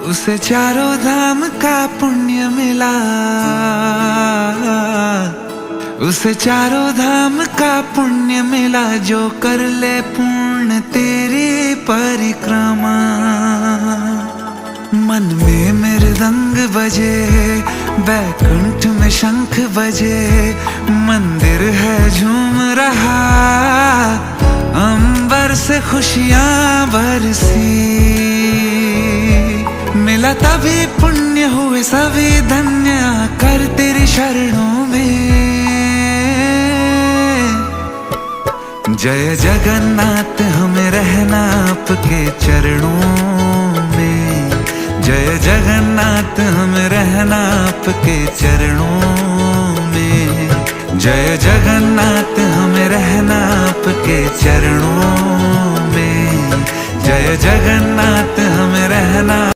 उसे चारों धाम का पुण्य मिला, उसे चारों धाम का पुण्य मिला, जो कर ले पूर्ण तेरी परिक्रमा। मन में मृदंग बजे, बैकुंठ में शंख बजे, मंदिर है झूम रहा, अंबर से खुशियां बरसी। मिला तभी पुण्य हुए सभी धन्य, कर तेरी शरणों में। जय जगन्नाथ हमें रहना आपके चरणों में, जय जगन्नाथ हमें रहना आपके चरणों में, जय जगन्नाथ हमें रहना आपके चरणों में, जय जगन्नाथ हमें रहना